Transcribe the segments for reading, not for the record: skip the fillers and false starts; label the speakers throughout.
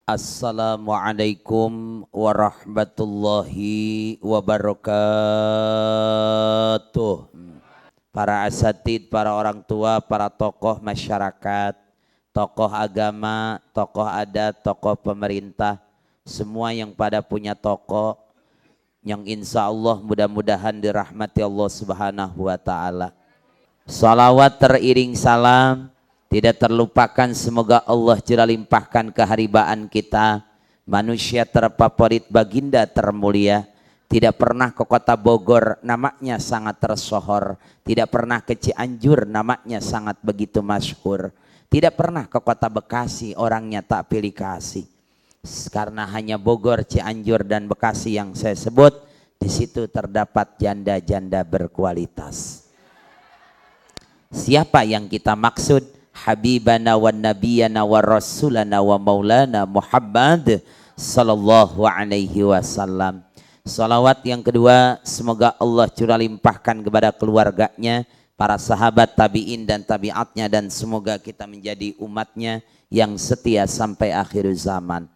Speaker 1: Assalamualaikum warahmatullahi wabarakatuh. Para asatid, para orang tua, para tokoh masyarakat, tokoh agama, tokoh adat, tokoh pemerintah, semua yang pada punya tokoh yang insya Allah mudah-mudahan dirahmati Allah Subhanahu wa Ta'ala. Salawat teriring salam tidak terlupakan, semoga Allah jura limpahkan keharibaan kita, manusia terfavorit, baginda termulia. Tidak pernah ke kota Bogor, namanya sangat tersohor. Tidak pernah ke Cianjur, namanya sangat begitu masyhur. Tidak pernah ke kota Bekasi, orangnya tak pilih kasih. Karena hanya Bogor, Cianjur dan Bekasi yang saya sebut, di situ terdapat janda-janda berkualitas. Siapa yang kita maksud? Habibana wa nabiyana wa rasulana wa maulana Muhammad sallallahu alaihi wasallam. Salawat yang kedua, semoga Allah curah limpahkan kepada keluarganya, para sahabat tabi'in dan tabi'atnya, dan semoga kita menjadi umatnya yang setia sampai akhir zaman.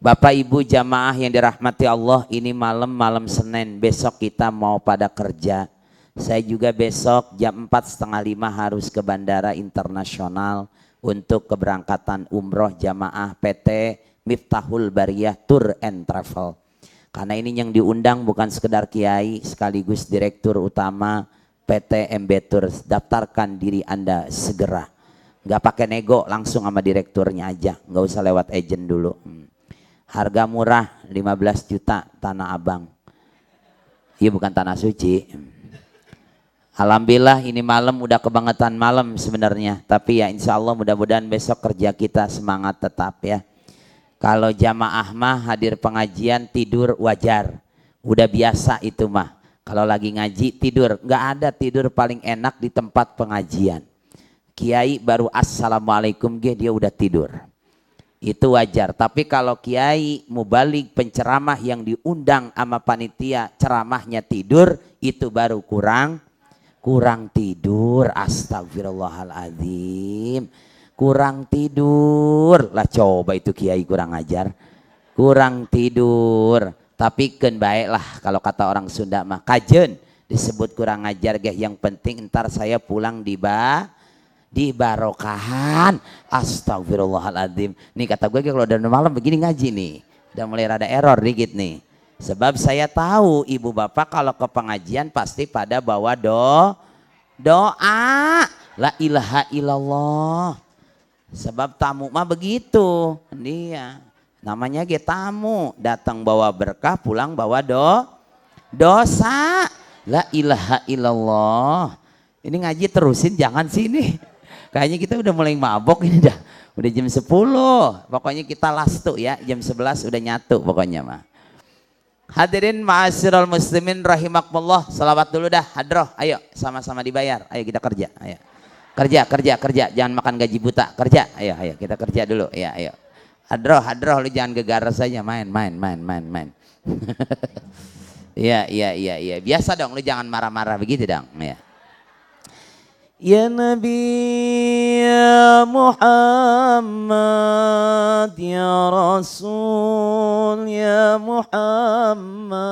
Speaker 1: Bapak Ibu jamaah yang dirahmati Allah, ini malam Senin, besok kita mau pada kerja. Saya juga besok jam 4:30 harus ke Bandara Internasional untuk keberangkatan umroh jamaah PT Miftahul Bariyah Tour and Travel. Karena ini yang diundang bukan sekedar kiai, sekaligus direktur utama PT MB Tour. Daftarkan diri Anda segera. Nggak pakai nego, langsung sama direkturnya aja, nggak usah lewat agent dulu. Harga murah 15 juta Tanah Abang. Iya bukan Tanah Suci. Alhamdulillah ini malam udah kebangetan malam sebenarnya, tapi ya insya Allah mudah-mudahan besok kerja kita semangat tetap ya. Kalau jamaah mah hadir pengajian tidur wajar, udah biasa itu mah. Kalau lagi ngaji tidur, nggak ada tidur paling enak di tempat pengajian. Kiai baru assalamualaikum dia udah tidur, itu wajar. Tapi kalau kiai mubalik penceramah yang diundang sama panitia ceramahnya tidur, itu baru kurang tidur. Astagfirullahaladzim, kurang tidur lah. Coba itu kiai kurang ajar, kurang tidur. Tapi kan baiklah, kalau kata orang Sunda mah kajen disebut kurang ajar geh. Yang penting ntar saya pulang di barokahan. Astagfirullahaladzim. Nih kata gue kalau udah malam begini ngaji nih, udah mulai rada error dikit nih. Sebab saya tahu ibu bapak kalau ke pengajian pasti pada bawa doa la ilaha illallah. Sebab tamu mah begitu dia, namanya tamu, datang bawa berkah, pulang bawa dosa. La ilaha illallah. Ini ngaji terusin jangan sini. Kayaknya kita udah mulai mabok ini dah. Udah jam 10. Pokoknya kita last tuh ya, jam 11 udah nyatu pokoknya mah. Hadirin ma'asyiral muslimin rahimakumullah, salawat dulu dah, hadroh, ayo sama-sama dibayar, ayo kita kerja, ayo kerja, jangan makan gaji buta, kerja, ayo kita kerja dulu, ya ayo, hadroh, lu jangan gegar saja, main, iya, biasa dong, lu jangan marah-marah begitu dong, ya. Ya Nabi ya Muhammad ya Rasul ya Muhammad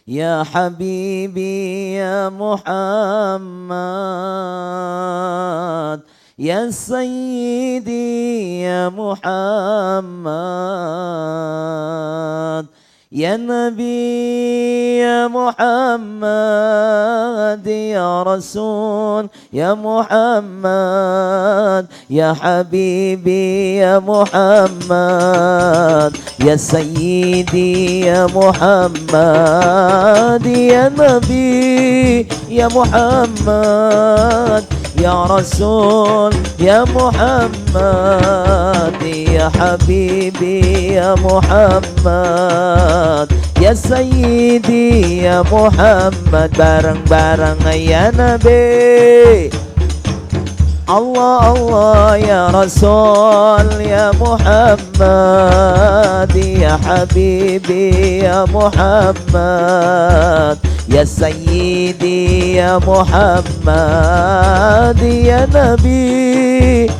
Speaker 1: ya Habibi ya Muhammad ya Sayyidi ya Muhammad ya Nabi ya Muhammad ya Rasul ya Muhammad ya Habibi ya Muhammad ya Sayyidi ya Muhammad ya Nabi ya Muhammad ya Rasul ya Muhammad ya Habibi ya Muhammad ya Sayyidi ya Muhammad. Bareng-bareng ya Nabi Allah Allah ya Rasul ya Muhammad ya Habibi ya Muhammad ya Sayyidi ya Muhammad ya Nabi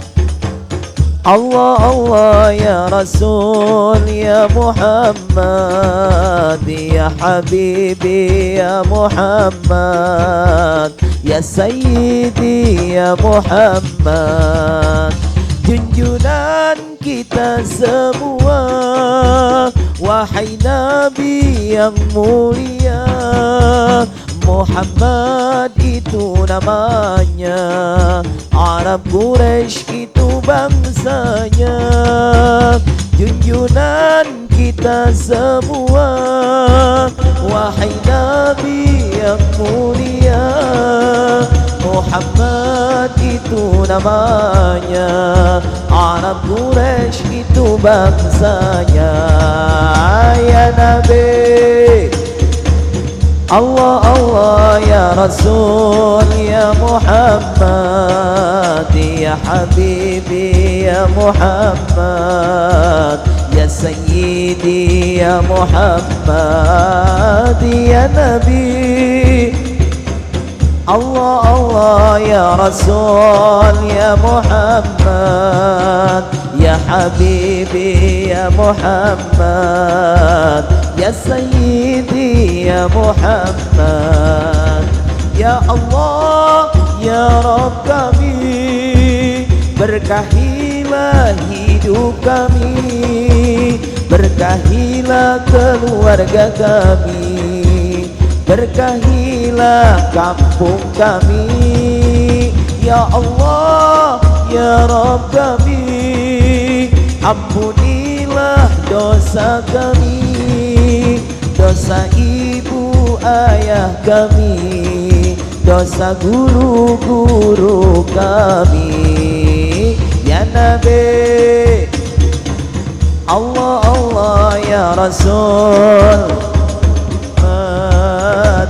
Speaker 1: Allah Allah ya Rasul ya Muhammad, ya Habibi ya Muhammad, ya Sayyidi ya Muhammad. Junjungan kita semua, wahai Nabi yang mulia. Muhammad itu namanya, Arab Quraisy itu bangsanya. Junjungan kita semua, wahai Nabi yang mulia. Muhammad itu namanya, Arab Quraisy itu bangsanya. Ya Nabi Allah Allah ya Rasul ya Muhammad, ya Habibi ya Muhammad, ya Sayyidi ya Muhammad, ya Nabi Allah Allah ya Rasul ya Muhammad, ya Habibi ya Muhammad, ya Sayyidi ya Muhammad. Ya Allah ya Rabb kami, berkahilah hidup kami, berkahilah keluarga kami, berkahilah kampung kami. Ya Allah ya Rabb kami, ampunilah dosa kami, dosa ibu ayah kami, dosa guru-guru kami. Ya Nabi Allah Allah ya Rasul,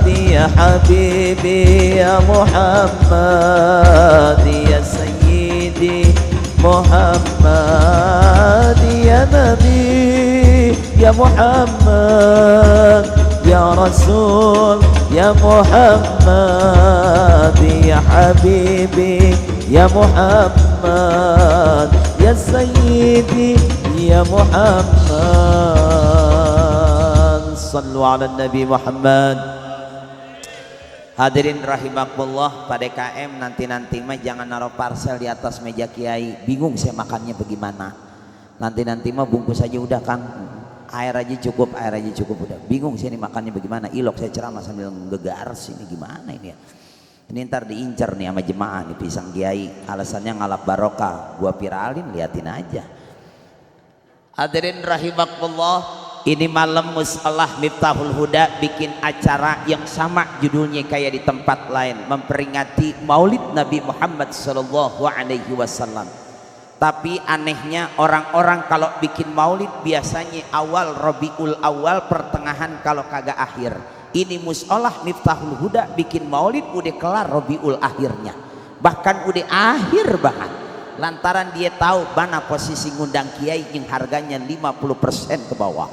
Speaker 1: ya Habibi ya Muhammad, ya Sayyidi Muhammad, ya Nabi ya Muhammad, ya Rasul ya Muhammad, ya Habibi ya Muhammad, ya Sayyidi ya Muhammad. Sallu ala Nabi Muhammad. Hadirin rahimakumullah, pada KM nanti-nanti mah jangan naruh parcel di atas meja kiai. Bingung saya makannya bagaimana. Nanti-nanti mah bungkus aja udah Kang. Air aja cukup udah. Bingung saya ini makannya bagaimana. Ilok saya ceramah sambil ngegar sini gimana ini ya. Ini ntar diincar nih sama jemaah nih pisang kiai. Alasannya ngalap barokah. Gua viralin, liatin aja. Hadirin rahimakumullah, ini malam Musalah Miftahul Huda bikin acara yang sama judulnya kayak di tempat lain, memperingati Maulid Nabi Muhammad sallallahu alaihi wasallam. Tapi anehnya orang-orang kalau bikin maulid biasanya awal Rabiul Awal, pertengahan kalau kagak akhir. Ini Musalah Miftahul Huda bikin maulid udah kelar Rabiul akhirnya, bahkan udah akhir banget. Lantaran dia tahu mana posisi ngundang kiai yang harganya 50% ke bawah.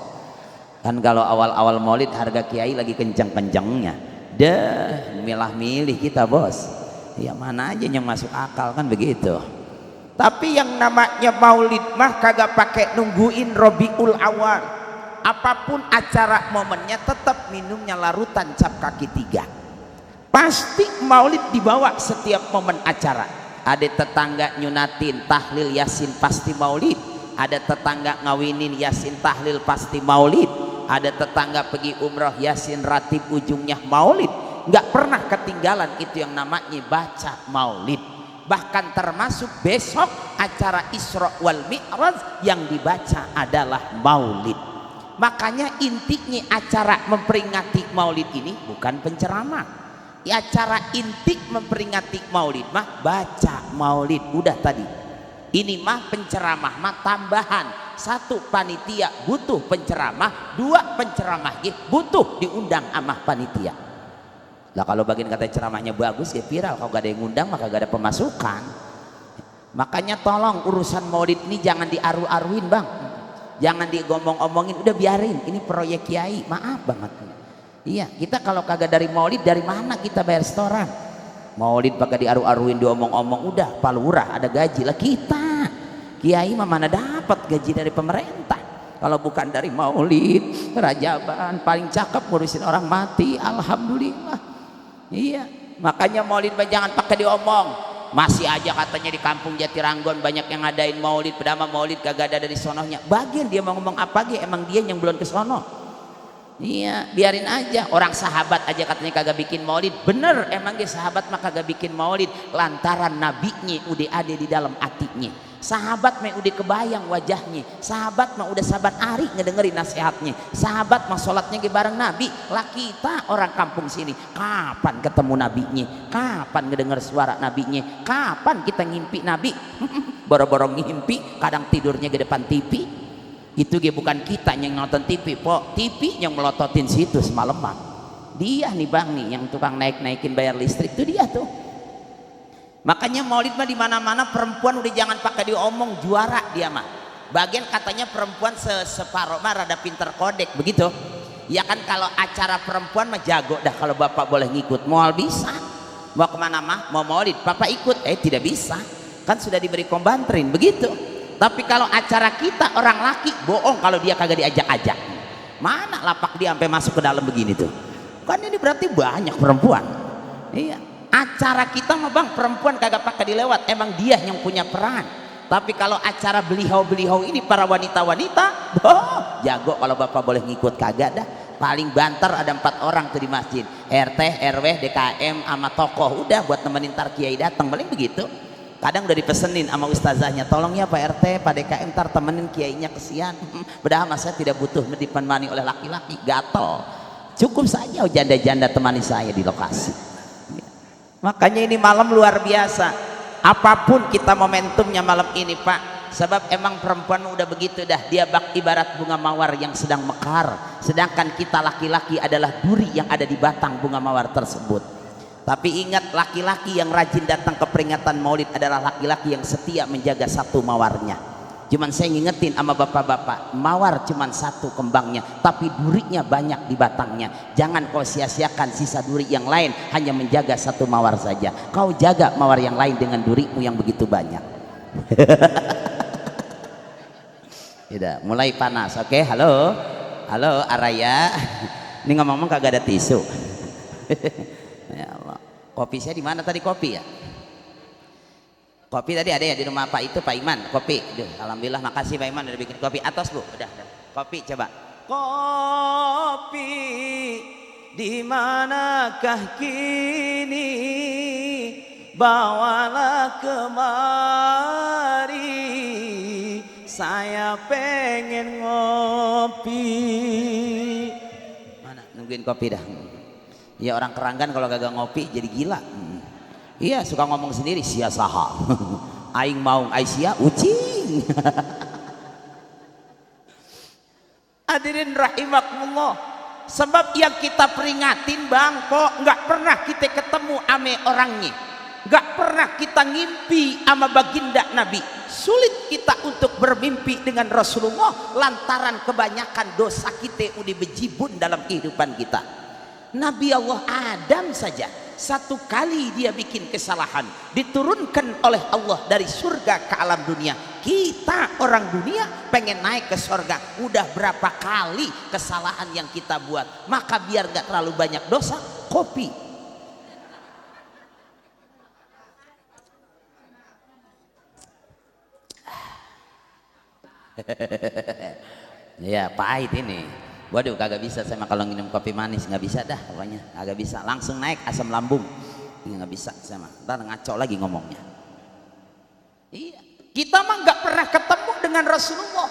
Speaker 1: Kan kalau awal-awal maulid harga kiai lagi kencang-kencangnya. Dah milah-milih kita bos. Ya mana aja yang masuk akal kan begitu. Tapi yang namanya maulid mah kagak pakai nungguin Rabiul Awal. Apapun acara momennya tetap minumnya larutan cap kaki 3. Pasti maulid dibawa setiap momen acara. Ada tetangga nyunatin tahlil yasin pasti maulid, ada tetangga ngawinin yasin tahlil pasti maulid, ada tetangga pergi umroh yasin ratib ujungnya maulid. Nggak pernah ketinggalan itu yang namanya baca maulid. Bahkan termasuk besok acara Isra wal Mi'raj yang dibaca adalah maulid. Makanya intinya acara memperingati maulid ini bukan penceramah. Acara intik memperingati maulid mah baca maulid udah tadi. Ini mah penceramah mah tambahan. 1 panitia butuh penceramah, 2 penceramah butuh diundang sama panitia. Lah kalau bagian kata ceramahnya bagus ya viral, kalau gak ada yang ngundang maka gak ada pemasukan. Makanya tolong urusan maulid ini jangan diaru-aruin bang, jangan digomong-omongin, udah biarin ini proyek kiai, maaf banget. Iya, kita kalau kagak dari maulid dari mana kita bayar setoran? Maulid pakai diaru-aruin diomong-omong, udah Pak Lurah ada gaji lah kita. Kiai mah mana dapat gaji dari pemerintah kalau bukan dari maulid, rajaban, paling cakep ngurusin orang mati. Alhamdulillah. Iya, makanya maulid jangan pakai diomong. Masih aja katanya di kampung Jatiranggon banyak yang ngadain maulid, padahal maulid kagak ada dari sononya. Bagian dia mau ngomong apa ge, emang dia yang belum ke sono. Iya, biarin aja. Orang sahabat aja katanya kagak bikin maulid. Bener, emang dia sahabat mah kagak bikin maulid lantaran nabinya udah ada di dalam hatinya. Sahabat mah udah kebayang wajahnya. Sahabat mah udah saban hari ngedengerin nasihatnya. Sahabat mah sholatnya bareng Nabi. Lah kita orang kampung sini kapan ketemu nabinya? Kapan ngedenger suara nabinya? Kapan kita ngimpi Nabi? Boro-boro ngimpi, kadang tidurnya di depan TV. Itu dia bukan kita yang nonton TV, po. TV yang melototin situ semalaman. Dia nih bang nih yang tukang naikin bayar listrik, itu dia tuh. Makanya maulid mah di mana-mana perempuan udah jangan pakai diomong, juara dia mah. Bagian katanya perempuan separuh mah rada pinter kodek begitu. Ya kan kalau acara perempuan mah jago dah kalau bapak boleh ngikut. Mau bisa. Mau kemana mah mau maulid, bapak ikut. Tidak bisa. Kan sudah diberi kombantrin begitu. Tapi kalau acara kita orang laki bohong kalau dia kagak diajak-ajak. Mana lapak dia sampai masuk ke dalam begini tuh. Kan ini berarti banyak perempuan. Iya. Acara kita mah bang perempuan kagak pakai dilewat, emang dia yang punya peran. Tapi kalau acara beliau ini para wanita-wanita, jago kalau bapak boleh ngikut. Kagak dah. Paling banter ada 4 orang tuh di masjid, RT, RW, DKM sama tokoh, udah buat nemenin tar kiai datang, paling begitu. Kadang udah dipesenin sama ustazahnya, tolong ya Pak RT, Pak DKM tar temenin kiainya, kesian. Padahal saya tidak butuh ditemani oleh laki-laki, gatel. Cukup saja janda-janda temani saya di lokasi. Makanya ini malam luar biasa. Apapun kita momentumnya malam ini Pak, sebab emang perempuan udah begitu dah, dia ibarat bunga mawar yang sedang mekar, sedangkan kita laki-laki adalah duri yang ada di batang bunga mawar tersebut. Tapi ingat, laki-laki yang rajin datang ke peringatan maulid adalah laki-laki yang setia menjaga satu mawarnya. Cuman saya ngingetin sama bapak-bapak, mawar cuman satu kembangnya, tapi durinya banyak di batangnya. Jangan kau sia-siakan sisa duri yang lain hanya menjaga satu mawar saja. Kau jaga mawar yang lain dengan durimu yang begitu banyak. Tidak, mulai panas. Oke, halo, halo Araya. Ini ngomong-ngomong kagak ada tisu. Ya Allah. Kopi saya di mana tadi kopi ya? Kopi tadi ada ya di rumah Pak itu Pak Iman, kopi. Duh, alhamdulillah makasih Pak Iman udah bikin kopi. Atas Bu, udah. Kopi coba. Kopi di manakah kini? Bawalah kemari. Saya pengen ngopi. Mana? Nungguin kopi dah. Ya orang Keranggan kalau kagak ngopi jadi gila. Iya suka ngomong sendiri, sia saha. Aing maung Aisyah ucing. Hadirin rahimakumullah. Sebab yang kita peringatin bang, kok nggak pernah kita ketemu ame orangnya, nggak pernah kita ngimpi sama baginda Nabi. Sulit kita untuk bermimpi dengan Rasulullah lantaran kebanyakan dosa kita udah bejibun dalam kehidupan kita. Nabi Allah Adam saja satu kali dia bikin kesalahan, diturunkan oleh Allah dari surga ke alam dunia. Kita orang dunia pengen naik ke surga, udah berapa kali kesalahan yang kita buat. Maka biar gak terlalu banyak dosa, kopi. Ya pahit ini. Waduh kagak bisa saya mah kalau minum kopi manis, nggak bisa dah pokoknya, kagak bisa, langsung naik asam lambung. Nggak bisa saya mah, ntar ngaco lagi ngomongnya. Iya, kita mah nggak pernah ketemu dengan Rasulullah.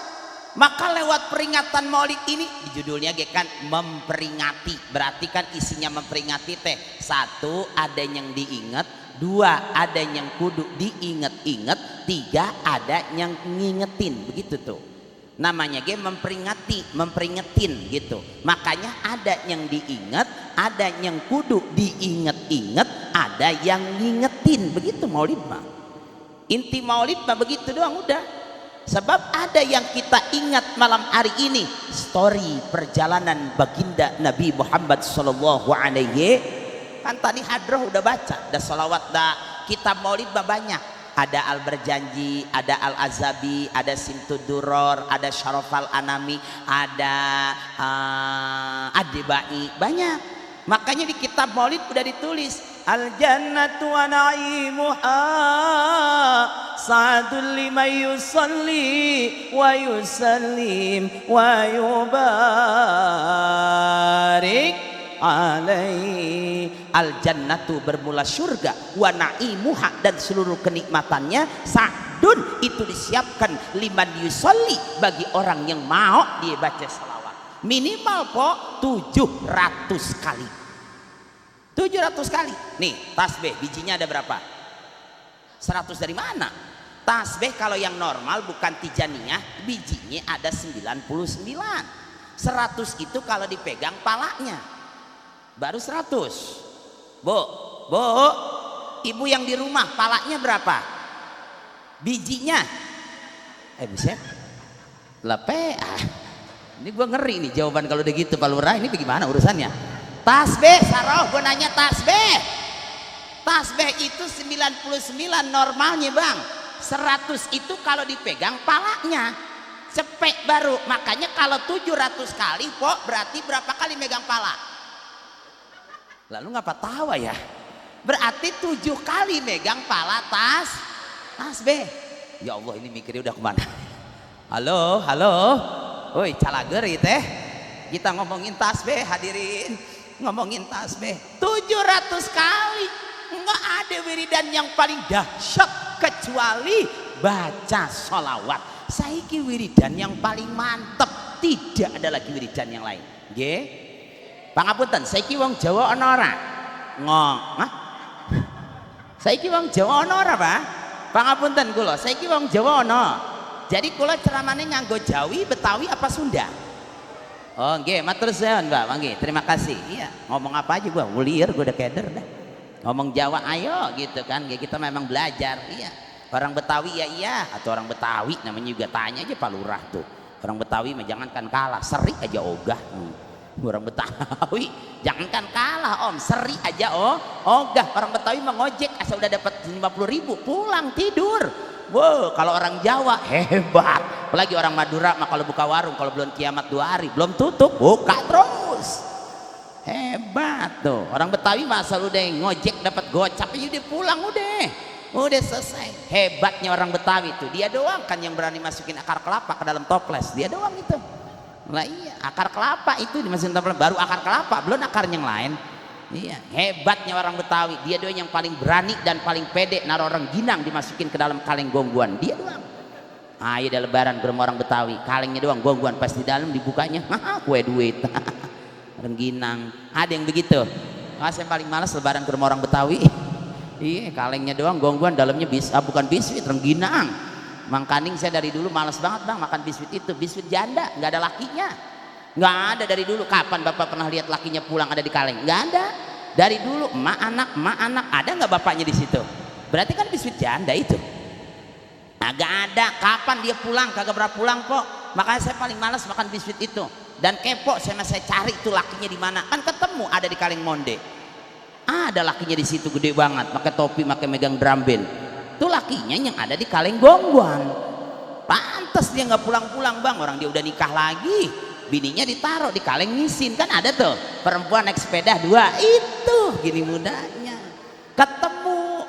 Speaker 1: Maka lewat peringatan maulid ini, di judulnya kan memperingati, berarti kan isinya memperingati teh. 1 ada yang diingat, 2 ada yang kudu diinget-inget, 3 ada yang ngingetin, begitu tuh. Namanya game memperingetin gitu. Makanya ada yang diingat, ada yang kudu diinget-inget, ada yang ngingetin, begitu maulid mah. Inti maulid mah begitu doang udah. Sebab ada yang kita ingat malam hari ini, story perjalanan baginda Nabi Muhammad sallallahu alaihi. Kan tadi hadroh udah baca, dah salawat, dah kitab maulid mah banyak. ada Al Berjanji, ada Al Azabi, ada Simtuduror, ada Syarafal Anami, ada Ad-Dibai, banyak. Makanya di kitab Maulid udah ditulis Al Jannatu wa na'imuha sa'adul liman yusalli wa yusallim wa yubarik alaihi. Al jannatu bermula surga, wa na'imuha dan seluruh kenikmatannya, sa'dun itu disiapkan liman yusalli bagi orang yang mau dia baca salawat minimal kok 700 kali. 700 kali. Nih tasbih bijinya ada berapa? 100 dari mana? Tasbih kalau yang normal bukan tijaniyah bijinya ada 99. 100 itu kalau dipegang palanya baru 100. Bu, ibu yang di rumah palanya berapa? Bijinya? Buset. Lepe. Ini gua ngeri nih jawaban kalau udah gitu Pak Lurah, ini bagaimana urusannya? Tasbih, Saroh, gua nanya tasbih. Tasbih itu 99 normalnya bang. 100 itu kalau dipegang palanya. Cepet baru. Makanya kalau 700 kali kok berarti berapa kali megang pala? Lalu ngapa tawa ya? Berarti 7 kali megang pala tasbih. Ya Allah ini mikirnya udah kemana? Halo. Woi calager teh. Kita ngomongin tasbih hadirin. Ngomongin tasbih 700 kali. Enggak ada wiridan yang paling dahsyat kecuali baca sholawat. Saiki wiridan yang paling mantep. Tidak ada lagi wiridan yang lain. Nggih. Pangapunten, saiki wong Jawa ana ora? Saiki wong Jawa ana ora, Pak? Pangapunten kula, saiki wong Jawa ana. Jadi kula ceramane nganggo Jawi, Betawi apa Sunda? Oh, nggih, matur suwun, Mbak. Nggih, terima kasih. Iya, ngomong apa aja gua, wulir, gua udah keder dah. Ngomong Jawa ayo gitu kan. Kita memang belajar. Iya. Orang Betawi ya iya, atau orang Betawi namanya juga tanya aja Pak Lurah tuh. Orang Betawi mah jangankan kalah, seri aja ogah. Orang Betawi jangankan kalah om, seri aja ogah. Orang Betawi mengojek asal udah dapat 50.000 pulang tidur. Wow, kalau orang Jawa hebat. Apalagi orang Madura mah kalau buka warung kalau belum kiamat 2 hari belum tutup buka terus. Hebat tuh. Orang Betawi mah asal udah ngojek dapat gocap aja udah pulang udah selesai. Hebatnya orang Betawi tuh dia doang kan yang berani masukin akar kelapa ke dalam toples, dia doang itu. Lah iya, akar kelapa itu dimasukin toples, baru akar kelapa, belum akar yang lain. Iya, hebatnya orang Betawi, dia doang yang paling berani dan paling pede naruh orang ginang dimasukin ke dalam kaleng gongguan, dia doang. Iya ada lebaran ke rumah orang Betawi, kalengnya doang gongguan, pas di dalam dibukanya, kue duit. Rengginang, ada yang begitu. Saya paling malas lebaran ke rumah orang Betawi. Iya, kalengnya doang gongguan, dalamnya bukan biskuit, rengginang. Mang Kaning saya dari dulu males banget bang makan biskuit itu, biskuit janda, nggak ada lakinya, nggak ada dari dulu. Kapan bapak pernah lihat lakinya pulang ada di kaleng? Nggak ada. Dari dulu emak anak ada nggak bapaknya di situ? Berarti kan biskuit janda itu. Nggak ada. Kapan dia pulang? Kagak pernah pulang kok. Makanya saya paling malas makan biskuit itu. Dan kepo saya cari itu lakinya di mana? Kan ketemu ada di kaleng monde. Ada lakinya di situ gede banget, pakai topi, pakai megang drum band. Itu lakinya yang ada di kaleng gongguan. Pantes dia nggak pulang-pulang bang, orang dia udah nikah lagi, bininya ditaruh di kaleng ngisin. Kan ada tuh perempuan naik sepeda 2 itu gini mudanya ketemu.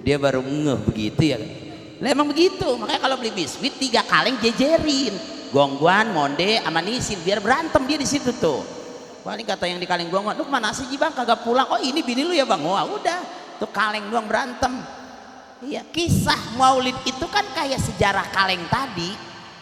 Speaker 1: Dia baru ngeh begitu ya. Nah, emang begitu. Makanya kalau beli biskuit 3 kaleng jejerin, gongguan, monde, sama nisin, biar berantem dia di situ tuh. Paling kata yang di kaleng gongguan, lu mana sih bang kagak pulang? Oh ini bini lu ya bang. Wah udah tuh kaleng doang berantem. Iya, kisah maulid itu kan kayak sejarah kaleng tadi.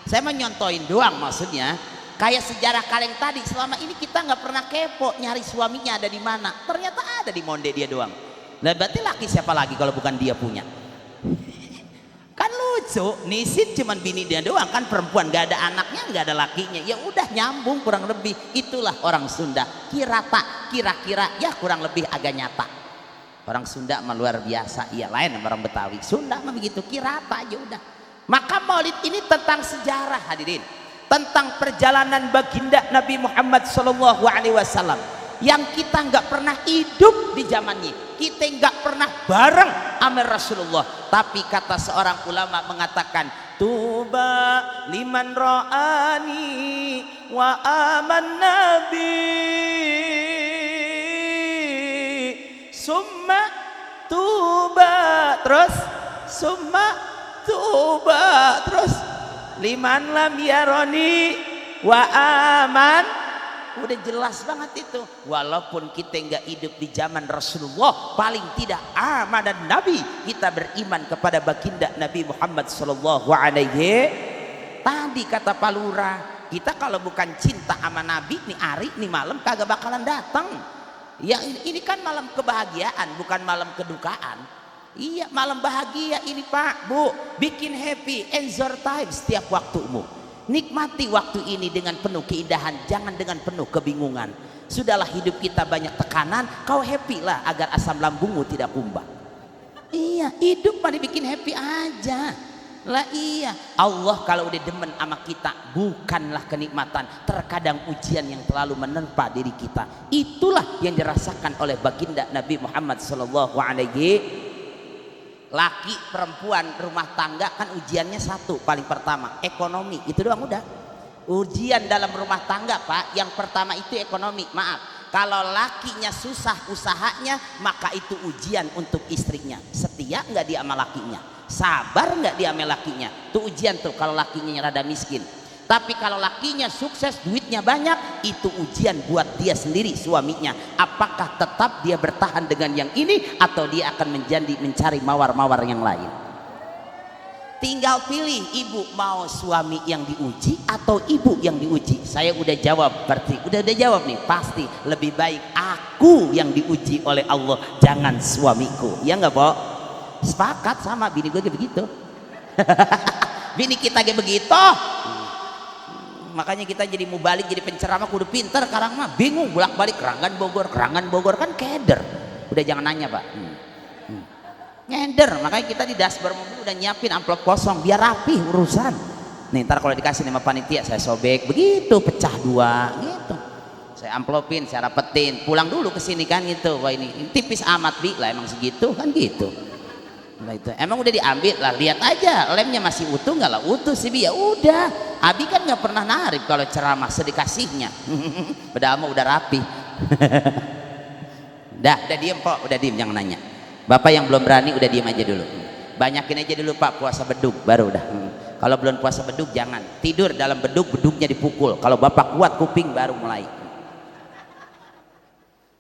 Speaker 1: Saya mau nyontoin doang maksudnya. Kayak sejarah kaleng tadi. Selama ini kita nggak pernah kepo nyari suaminya ada di mana. Ternyata ada di monde dia doang. Nah berarti laki siapa lagi kalau bukan dia punya? Kan lucu, nisin cuman bini dia doang kan, perempuan gak ada anaknya, gak ada lakinya. Ya udah nyambung kurang lebih. Itulah orang Sunda. Kirata, kira-kira ya kurang lebih agak nyata. Orang Sunda mah luar biasa, iya lain sama orang Betawi. Sunda mah begitu, kirata aja udah. Maka maulid ini tentang sejarah hadirin, tentang perjalanan baginda Nabi Muhammad SAW yang kita nggak pernah hidup di zamannya, kita nggak pernah bareng sama Rasulullah. Tapi kata seorang ulama mengatakan, tuba liman ra'ani wa aman nabi summa tuba terus summa tuba terus liman lam yaroni wa aman. Udah jelas banget itu. Walaupun kita nggak hidup di zaman Rasulullah, paling tidak aman dan Nabi, kita beriman kepada baginda Nabi Muhammad sallallahu alaihi. Tadi kata Pak Lurah, kita kalau bukan cinta sama Nabi nih hari nih malam kagak bakalan datang. Ya ini kan malam kebahagiaan, bukan malam kedukaan. Iya, malam bahagia ini Pak, Bu. Bikin happy, enjoy time setiap waktumu. Nikmati waktu ini dengan penuh keindahan, jangan dengan penuh kebingungan. Sudahlah hidup kita banyak tekanan, kau happy lah agar asam lambungmu tidak kumbang. Iya, hidup pada bikin happy aja. Lah iya, Allah kalau udah demen sama kita bukanlah kenikmatan, terkadang ujian yang terlalu menerpa diri kita. Itulah yang dirasakan oleh baginda Nabi Muhammad sallallahu alaihi. Laki perempuan rumah tangga kan ujiannya satu, paling pertama ekonomi, itu doang udah. Ujian dalam rumah tangga Pak, yang pertama itu ekonomi. Maaf, kalau lakinya susah usahanya, maka itu ujian untuk istrinya. Setia nggak dia sama lakinya, sabar nggak dia sama lakinya, itu ujian tuh kalau lakinya rada miskin. Tapi kalau lakinya sukses, duitnya banyak, itu ujian buat dia sendiri suaminya. Apakah tetap dia bertahan dengan yang ini atau dia akan mencari mawar-mawar yang lain? Tinggal pilih, ibu mau suami yang diuji atau ibu yang diuji. Saya udah jawab, berarti udah jawab nih, pasti lebih baik aku yang diuji oleh Allah, jangan suamiku. Ya nggak, Pok? Sepakat sama bini gue kayak begitu. Bini kita kayak begitu. Makanya kita jadi mau balik jadi penceramah kudu pinter, sekarang mah bingung bolak-balik Keranggan Bogor kan keder. Udah jangan nanya Pak. Ngeder, makanya kita di dashboard mobil udah nyiapin amplop kosong biar rapi urusan. Nih ntar kalau dikasih sama panitia saya sobek begitu, pecah dua gitu. Saya amplopin, saya rapetin, pulang dulu ke sini kan gitu. Wah ini tipis amat Bi lah, emang segitu kan gitu. Nah itu emang udah diambil lah, lihat aja lemnya masih utuh nggak lah, utuh sih Bi, ya udah. Abi kan nggak pernah narip kalau ceramah sedikasihnya. Padahal mah udah rapi. Udah diem Pok, udah diem jangan nanya. Bapak yang belum berani udah diem aja dulu. Banyakin aja dulu Pak puasa bedug baru udah. Kalau belum puasa bedug jangan tidur dalam bedug, bedugnya dipukul. Kalau Bapak kuat kuping baru mulai.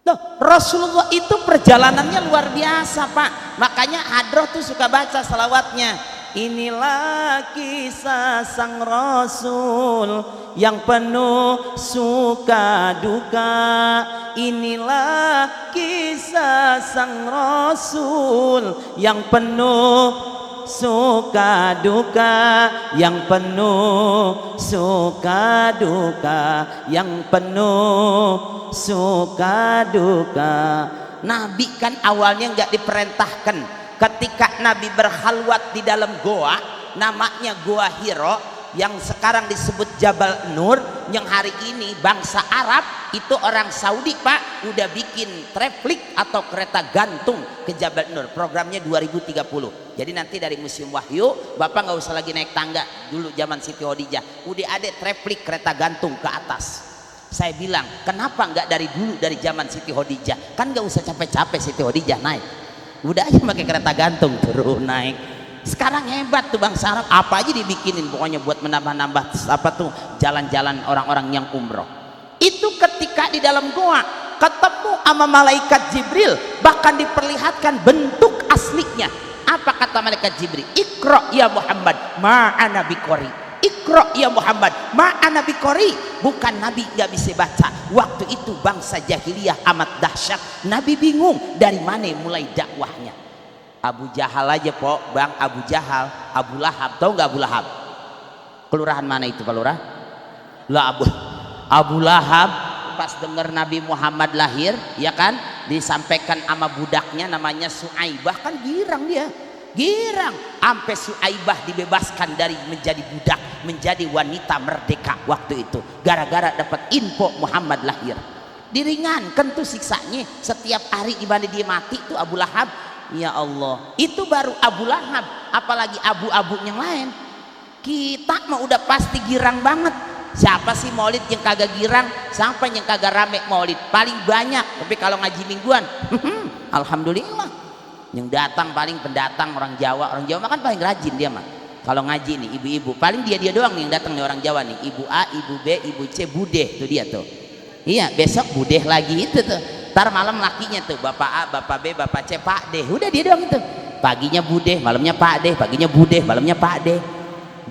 Speaker 1: Loh, Rasulullah itu perjalanannya luar biasa Pak. Makanya Hadroh tuh suka baca salawatnya. Inilah kisah sang Rasul yang penuh suka duka. Inilah kisah sang Rasul yang penuh suka duka, yang penuh suka duka, yang penuh suka duka. Nabi kan awalnya nggak diperintahkan. Ketika Nabi berhalwat di dalam goa, namanya Goa Hiro, yang sekarang disebut Jabal Nur, yang hari ini bangsa Arab itu orang Saudi Pak udah bikin traflik atau kereta gantung ke Jabal Nur. Programnya 2030. Jadi nanti dari Museum Wahyu Bapak nggak usah lagi naik tangga dulu zaman Siti Khadijah, udah ada traflik kereta gantung ke atas. Saya bilang kenapa nggak dari dulu, dari zaman Siti Khadijah, kan nggak usah capek-capek Siti Khadijah naik, udah aja pakai kereta gantung turun naik. Sekarang hebat tuh bangsa Arab, apa aja dibikinin pokoknya buat menambah-nambah apa tuh jalan-jalan orang-orang yang umroh. Itu ketika di dalam goa ketemu sama malaikat Jibril, bahkan diperlihatkan bentuk aslinya. Apa kata malaikat Jibril? Iqra ya Muhammad ma'ana biqori. Iqra ya Muhammad ma'ana biqori. Bukan Nabi nggak bisa baca. Waktu itu bangsa jahiliyah amat dahsyat. Nabi bingung dari mana mulai dakwahnya. Abu Jahal aja Pok, Bang, Abu Jahal, Abu Lahab, tahu nggak Abu Lahab? Kelurahan mana itu Pak Lurah? Lah Abu Lahab pas dengar Nabi Muhammad lahir, ya kan, disampaikan sama budaknya namanya Suaibah, kan girang dia, girang, sampai Suaibah dibebaskan dari menjadi budak, menjadi wanita merdeka waktu itu, gara-gara dapat info Muhammad lahir. diringankan tuh siksanya setiap hari dibanding dia mati tuh Abu Lahab. Ya Allah, itu baru Abu Lahab, apalagi abu-abu yang lain. Kita mah udah pasti girang banget. Siapa sih maulid yang kagak girang? Sampai yang kagak rame maulid paling banyak. Tapi kalau ngaji mingguan alhamdulillah yang datang paling pendatang orang Jawa. Orang Jawa kan paling rajin dia mah. Kalau ngaji nih ibu-ibu paling dia doang nih yang datang nih orang Jawa nih. Ibu A, ibu B, ibu C, budeh tuh dia tuh. Iya, besok budeh lagi itu tuh. Ntar malam lakinya tuh bapak A, bapak B, bapak C, Pak D. Udah dia doang itu. Paginya budeh, malamnya Pak D, paginya budeh, malamnya Pak D.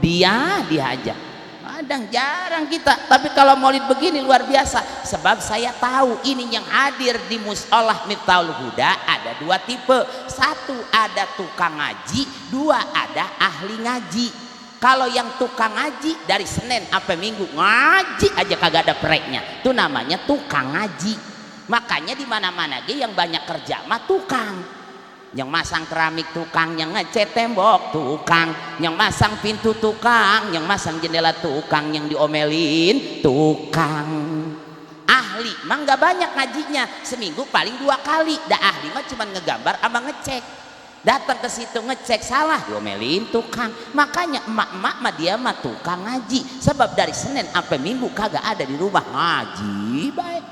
Speaker 1: Dia aja. Kadang jarang kita, tapi kalau maulid begini luar biasa. Sebab saya tahu ini yang hadir di Musolah Miftahul Huda ada dua tipe. Satu ada tukang ngaji, dua ada ahli ngaji. Kalau yang tukang ngaji dari Senin sampai Minggu ngaji aja kagak ada preknya, itu namanya tukang ngaji. Makanya di mana-mana yang banyak kerja mah tukang. Yang masang keramik tukang, yang ngecat tembok tukang, yang masang pintu tukang, yang masang jendela tukang, yang diomelin tukang. Ahli mah nggak banyak ngajinya, seminggu paling 2 kali. Dah ahli mah cuma ngegambar sama ngecek. Datang ke situ ngecek salah diomelin tukang. Makanya emak-emak mah dia mah tukang ngaji. Sebab dari Senin sampai Minggu kagak ada di rumah ngaji baik.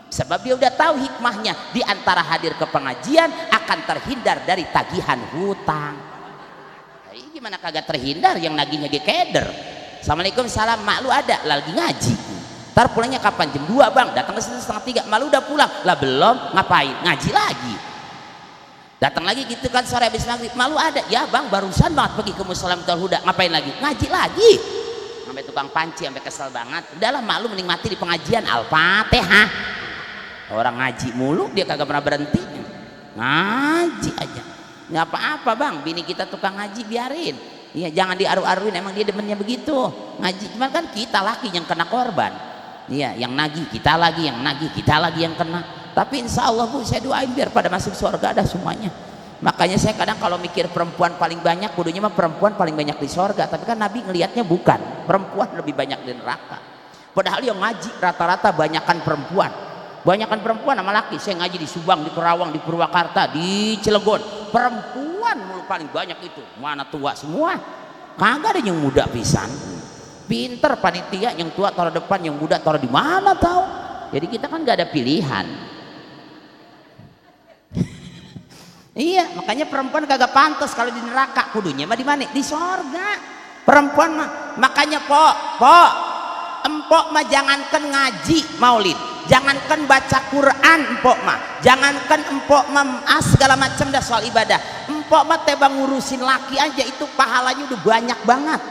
Speaker 1: Sebab dia udah tahu hikmahnya, di antara hadir ke pengajian akan terhindar dari tagihan hutang. Jadi gimana kagak terhindar, yang nagihnya dia keder. Assalamualaikum, salam, mak lu ada lagi ngaji. Ntar pulangnya kapan? Jam 2 bang, datang ke sini 2:30, mak lu udah pulang lah belum, ngapain? Ngaji lagi. Datang lagi gitu kan sore habis maghrib, mak lu ada? Ya bang, barusan banget pergi ke Musolah Miftahul Huda. Ngapain lagi? Ngaji lagi. Sampai tukang panci sampai kesel banget. Udahlah mak lu mending mati di pengajian. Al-Fatihah. Orang ngaji mulu dia kagak pernah berhenti, ngaji aja. Nggak apa-apa bang, bini kita tukang ngaji biarin. Iya, jangan diaru-aruin, emang dia demennya begitu ngaji. Cuman kan kita laki yang kena korban. Iya, yang nagih kita lagi, yang nagih kita lagi yang kena. Tapi insya Allah bu, saya doain biar pada masuk surga ada semuanya. Makanya saya kadang kalau mikir perempuan paling banyak, kudunya mah perempuan paling banyak di surga. Tapi kan Nabi ngelihatnya bukan, perempuan lebih banyak di neraka. Padahal yang ngaji rata-rata banyakan perempuan. Banyakan perempuan sama laki. Saya ngaji di Subang, di Kerawang, di Purwakarta, di Cilegon, perempuan mulu paling banyak itu. Mana tua semua, kagak ada yang muda pisan. Pinter panitia, yang tua taruh depan, yang muda taruh di mana tahu. Jadi kita kan gak ada pilihan. Iya, makanya perempuan kagak pantas kalau di neraka. Kudunya mah di mana? Di sorga. Perempuan mah, makanya empok mah jangankan ngaji maulid, jangankan baca Quran empok mah, jangankan empok mah segala macam dah soal ibadah. Empok mah tebang ngurusin laki aja itu pahalanya udah banyak banget.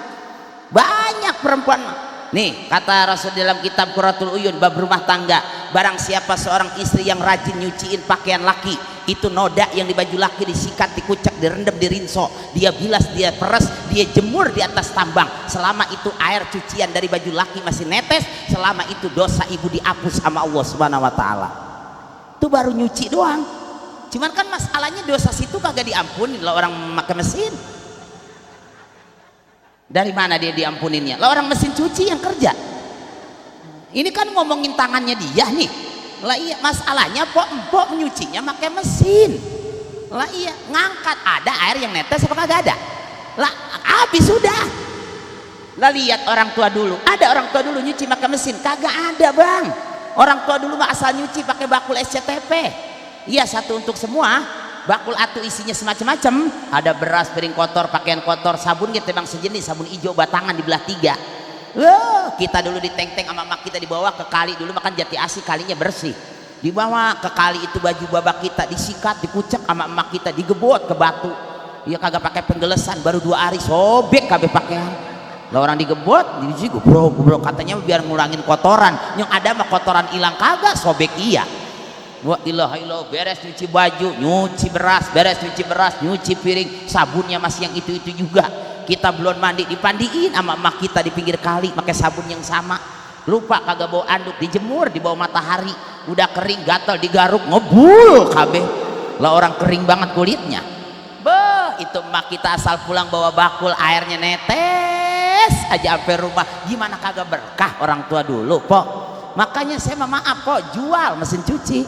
Speaker 1: Banyak perempuan mah. Nih kata Rasul dalam kitab Qurratul Uyun bab rumah tangga, barang siapa seorang istri yang rajin nyuciin pakaian laki, itu noda yang di baju laki disikat, dikucek, direndam, dirinso, dia bilas, dia peres, dia jemur di atas tambang. Selama itu air cucian dari baju laki masih netes, selama itu dosa ibu dihapus sama Allah Subhanahu wa taala. Itu baru nyuci doang. Cuman kan masalahnya dosa situ kagak diampunin lah orang pakai mesin. Dari mana dia diampuninnya? Lah orang mesin cuci yang kerja. Ini kan ngomongin tangannya dia nih. Lah iya, masalahnya empok nyucinya pakai mesin. Lah iya, ngangkat ada air yang netes apa kagak ada? Lah habis sudah. Lah lihat orang tua dulu, ada orang tua dulu nyuci pakai mesin, kagak ada bang. Orang tua dulu mah asal nyuci pakai bakul SCTP. Iya, satu untuk semua. Bakul atu isinya semacam-macam, ada beras, piring kotor, pakaian kotor, sabun gitu bang sejenis, sabun hijau batangan dibelah 3. Kita dulu di teng-teng sama mak kita dibawa ke kali, dulu makan Jati Asih kalinya bersih, dibawa ke kali itu baju babak kita disikat, dikucek sama emak kita, digebot ke batu. Ya kagak pakai penggelesan, baru 2 hari sobek kabeh pakaian. Lah orang digebot, diuji goblok katanya biar ngurangin kotoran, yang ada mah kotoran hilang kagak sobek iya. Wa ilaha illallah, beres nyuci baju, nyuci beras, beres nyuci beras, nyuci piring, sabunnya masih yang itu-itu juga. Kita belum mandi dipandiin sama emak kita di pinggir kali pakai sabun yang sama. Lupa kagak bawa anduk, dijemur di bawah matahari, udah kering gatal digaruk ngebul kabeh. Lah orang kering banget kulitnya. Beuh, itu emak kita asal pulang bawa bakul airnya netes aja sampai rumah. Gimana kagak berkah orang tua dulu, Pok? Makanya saya maaf kok jual mesin cuci.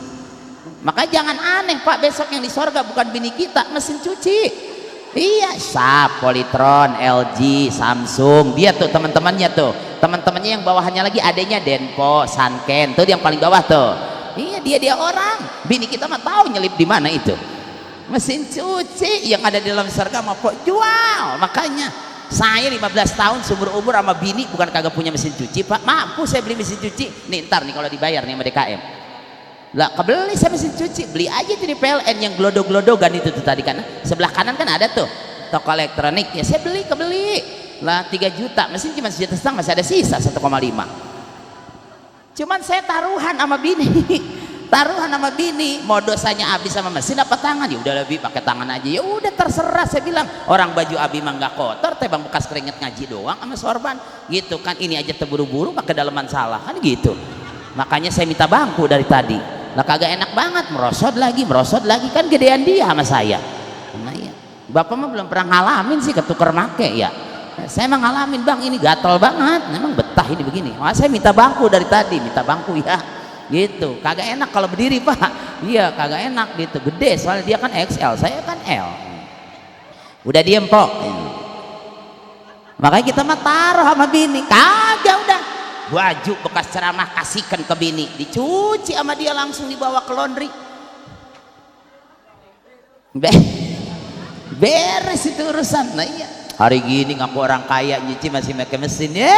Speaker 1: Makanya jangan aneh Pak, besok yang di sorga bukan bini kita, mesin cuci. Iya, Sharp, Polytron, LG, Samsung, dia tuh teman-temannya tuh, teman-temannya yang bawahannya lagi adanya Denpo, Sanken, tuh yang paling bawah tuh. Iya, dia orang. Bini kita mah tahu nyelip di mana itu. Mesin cuci yang ada di dalam surga mau kok jual. Makanya saya 15 tahun seumur umur sama bini bukan kagak punya mesin cuci Pak, mampu saya beli mesin cuci. Nih ntar nih kalau dibayar nih sama DKM. Lah kebeli saya mesin cuci, beli aja tuh di PLN yang glodog-glodogan itu tuh tadi kan sebelah kanan kan ada tuh toko elektronik ya, saya kebeli lah 3 juta, mesin cuma 1,5 juta, masih ada sisa 1,5. Cuman saya taruhan sama bini mau dosanya habis sama mesin apa tangan, ya udah lebih pakai tangan aja, ya udah terserah. Saya bilang orang baju abi mah nggak kotor, teh bang bekas keringet ngaji doang sama sorban gitu kan, ini aja terburu-buru pakai daleman salah kan gitu. Makanya saya minta bangku dari tadi. Lah kagak enak banget, merosot lagi kan gedean dia sama saya. Nah iya, bapak mah belum pernah ngalamin sih ketuker make ya. Saya emang ngalamin bang, ini gatel banget, memang betah ini begini. Wah, saya minta bangku dari tadi, minta bangku ya gitu. Kagak enak kalau berdiri Pak, iya kagak enak gitu, gede soalnya dia kan XL, saya kan L. Udah diem Pok. Makanya kita mah taruh sama bini, kagak udah baju bekas ceramah kasihkan ke bini, dicuci sama dia langsung dibawa ke laundry. Beres itu urusan. Nah iya, hari gini ngaku orang kaya nyuci masih pakai mesin ya,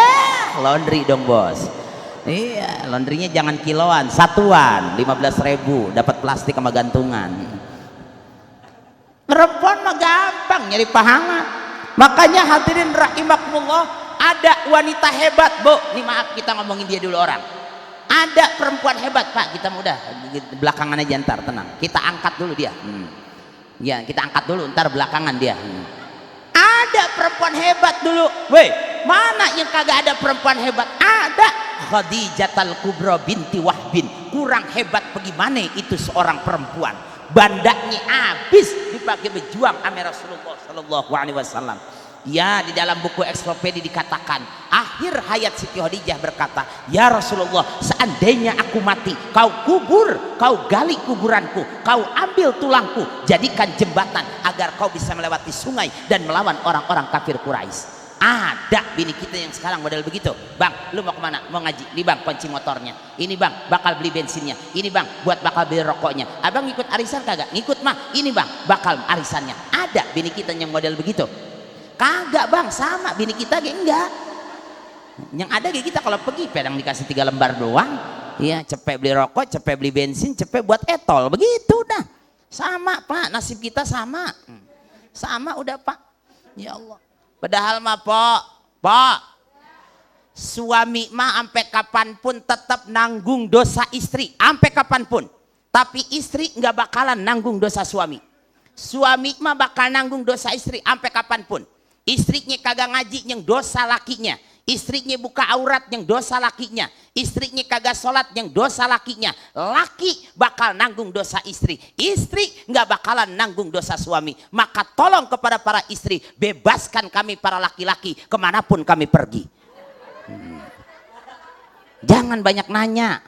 Speaker 1: laundry dong bos. Iya, laundrynya jangan kiloan, satuan 15.000 dapat plastik sama gantungan. Perempuan mah gampang nyari pahala. Makanya hadirin rahimakumullah, ada wanita hebat Bu, nih maaf kita ngomongin dia dulu orang. Ada perempuan hebat Pak, kita udah belakangan aja ntar, tenang, kita angkat dulu dia. Ya kita angkat dulu ntar belakangan dia. Ada perempuan hebat dulu, weh mana yang kagak ada perempuan hebat? Ada Khadijatul Kubra binti Wahbin, kurang hebat bagaimana itu seorang perempuan, bandanya habis dipakai berjuang sama Rasulullah Sallallahu Alaihi Wasallam. Ya, di dalam buku Eksklopedia dikatakan akhir hayat Siti Khadijah berkata, ya Rasulullah, seandainya aku mati, kau kubur, kau gali kuburanku, kau ambil tulangku, jadikan jembatan agar kau bisa melewati sungai dan melawan orang-orang kafir Quraisy. Ada bini kita yang sekarang model begitu. Bang, lu mau kemana? Mau ngaji? Ini bang kunci motornya, ini bang bakal beli bensinnya, ini bang buat bakal beli rokoknya. Abang ikut arisan kagak? Ngikut mah, ini bang bakal arisannya. Ada bini kita yang model begitu. Kagak bang, sama bini kita kayak enggak. Yang ada kayak kita kalau pergi pedang dikasih 3 lembar doang, ya cepet beli rokok, cepet beli bensin, cepet buat etol, begitu dah. Sama Pak, nasib kita sama udah Pak. Ya Allah. Padahal mah Pak, suami mah sampai kapanpun tetap nanggung dosa istri, sampai kapanpun. Tapi istri nggak bakalan nanggung dosa suami. Suami mah bakal nanggung dosa istri sampai kapanpun. Istrinya kagak ngaji yang dosa lakinya, istrinya buka aurat yang dosa lakinya, istrinya kagak sholat yang dosa lakinya. Laki bakal nanggung dosa istri, istri nggak bakalan nanggung dosa suami. Maka tolong kepada para istri, bebaskan kami para laki-laki kemanapun kami pergi. Jangan banyak nanya.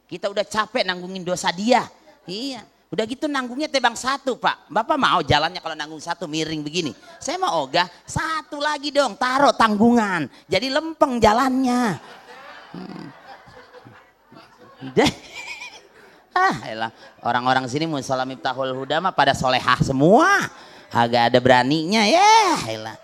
Speaker 1: Kita udah capek nanggungin dosa dia. Iya. Udah gitu nanggungnya tebang 1 Pak. Bapak mau jalannya kalau nanggung 1 miring begini? Saya mau ogah 1 lagi dong, taruh tanggungan. Jadi lempeng jalannya. Elah, orang-orang sini Musola Miftahul Huda mah pada solehah semua. Agak ada beraninya ya. Elah.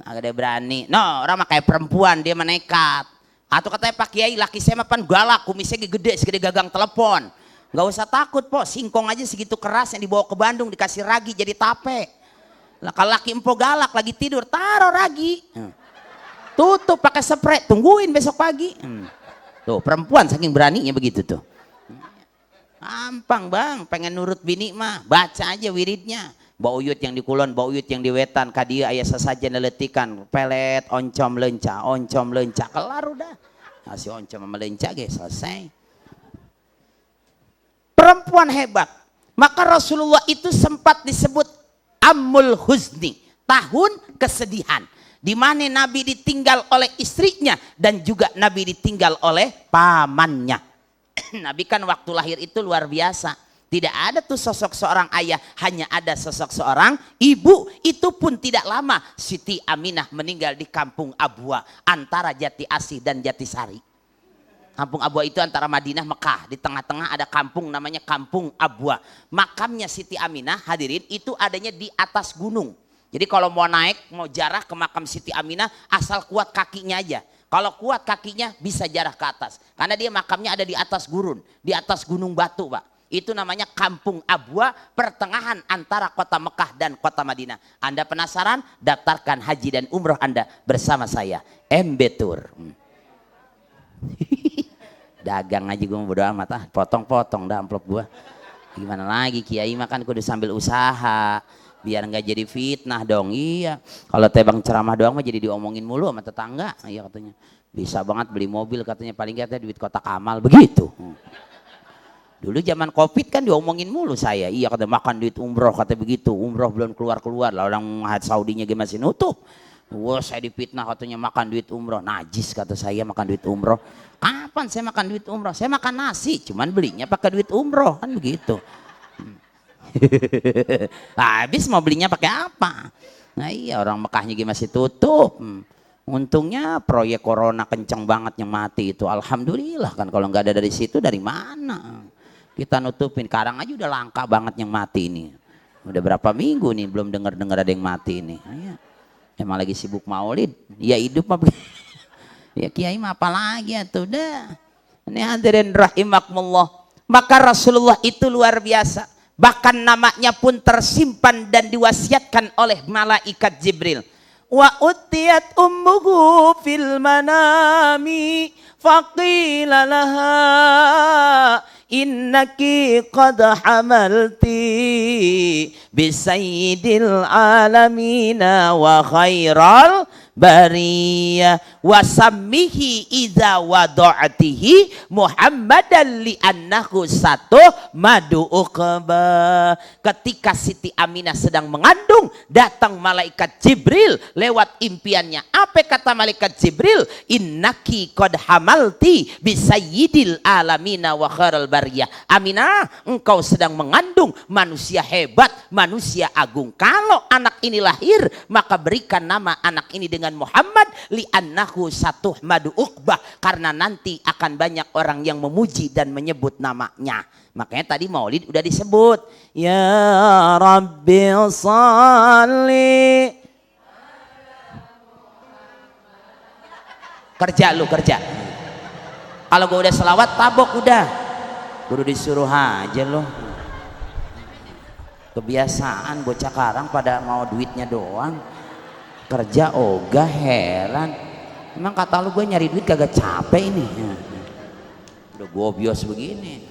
Speaker 1: Agak ada berani. No, orang mah kayak perempuan, dia menekat. Atau katanya Pak Kiai, laki saya mah pan galak, kumisnya gede segede gagang telepon. Gak usah takut Po, singkong aja segitu keras yang dibawa ke Bandung dikasih ragi jadi tape. Lah kalau laki empo galak lagi tidur, taruh ragi, tutup pakai spray, tungguin besok pagi. Tuh perempuan saking beraninya begitu tuh. Gampang bang, pengen nurut bini mah baca aja wiridnya. Mbak Uyut yang di Kulon, Mbak Uyut yang di Wetan, kadia ayah sesajen leletikan, pelet oncom lenca, kelar udah. Nasi oncom sama lenca guys, selesai. Perempuan hebat. Maka Rasulullah itu sempat disebut Ammul Huzni, tahun kesedihan. di mana Nabi ditinggal oleh istrinya dan juga Nabi ditinggal oleh pamannya. Nabi kan waktu lahir itu luar biasa. Tidak ada tuh sosok seorang ayah, hanya ada sosok seorang ibu. Itu pun tidak lama Siti Aminah meninggal di kampung Abwa antara Jati Asih dan Jatisari. Kampung Abwa itu antara Madinah Mekah, di tengah-tengah ada kampung namanya Kampung Abwa. Makamnya Siti Aminah hadirin itu adanya di atas gunung. Jadi kalau mau naik, mau jarah ke makam Siti Aminah asal kuat kakinya aja. Kalau kuat kakinya bisa jarah ke atas. Karena dia makamnya ada di atas gurun, di atas gunung batu Pak. Itu namanya Kampung Abwa, pertengahan antara kota Mekah dan kota Madinah. Anda penasaran? Daftarkan haji dan umroh Anda bersama saya, MB Tour. Dagang aja gue mau bodo amat, potong-potong dah amplop gue. Gimana lagi, Kiai makan kudu sambil usaha, biar nggak jadi fitnah dong. Iya, kalau tebang ceramah doang mah jadi diomongin mulu sama tetangga. Iya katanya, bisa banget beli mobil katanya, paling katanya duit kotak amal begitu. Dulu zaman Covid kan diomongin mulu saya. Iya kata makan duit umroh kata begitu. Umroh belum keluar-keluar lah, orang Saudinya masih nutup. Wah saya dipitnah katanya makan duit umroh. Najis kata saya makan duit umroh. Kapan saya makan duit umroh? Saya makan nasi, cuman belinya pakai duit umroh kan begitu. Habis mau belinya pakai apa? Nah iya orang Mekahnya masih tutup. Untungnya proyek corona kenceng banget yang mati itu. Alhamdulillah kan, kalau nggak ada dari situ dari mana? Kita nutupin, Karang aja udah langka banget yang mati ini. Udah berapa minggu nih belum dengar ada yang mati ini. Ya, emang lagi sibuk maulid. Ya hidup mah ya Kiai mah apa lagi tuh dah. Ini hadirin rahimakumullah. Maka Rasulullah itu luar biasa. Bahkan namanya pun tersimpan dan diwasiatkan oleh malaikat Jibril. Wa utiyat ummuhu fil manami faqila laha innaki qad hamalti bisayyidil alamina wa khairal bariyah wasammihi idza wada'atihi Muhammadan li'annahu satu madu uqba. Ketika Siti Aminah sedang mengandung, datang malaikat Jibril lewat impiannya. Apa kata malaikat Jibril? Innaki qad hamalti bisayyidil alamina wa khairal bariyah. Aminah, engkau sedang mengandung manusia hebat, manusia agung. Kalau anak ini lahir, maka berikan nama anak ini dengan Muhammad li'annahu satuh madu uqbah, karena nanti akan banyak orang yang memuji dan menyebut namanya. Makanya tadi maulid udah disebut ya Rabbi sholli. Kerja lu kerja. Kalau gue udah selawat tabok udah, kudu disuruh aja lo. Kebiasaan bocah Karang pada mau duitnya doang. Kerja ogah, heran. Emang kata lu gue nyari duit kagak capek ini. Udah gobios begini.